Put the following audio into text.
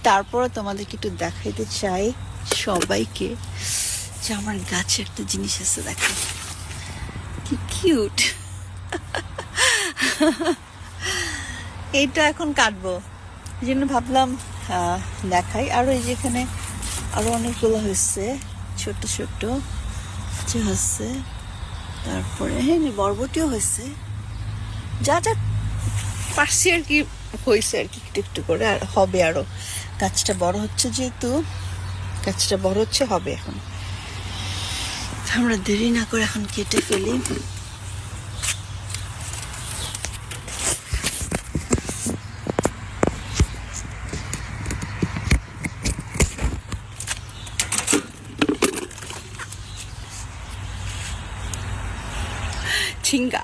তারপরে তোমাদেরকে একটু দেখাইতে চাই সবাইকে যে আমার গাছে একটা জিনিস আছে, দেখো কি কিউট। এটা এখন কাটবো, এই জন্য ভাবলাম দেখাই। আরো এই যেখানে আরো অনেকগুলো হয়েছে, ছোট ছোট যে হচ্ছে, তারপরে হ্যাঁ বরবটিও হয়েছে, যা যা পারছি আর কি হয়েছে আর কি, একটু একটু করে। আর হবে আরো, গাছটা বড় হচ্ছে, যেহেতু গাছটা বড় হচ্ছে হবে। এখন আমরা দেরি না করে এখন কেটে ফেলি। ঝিঙ্গা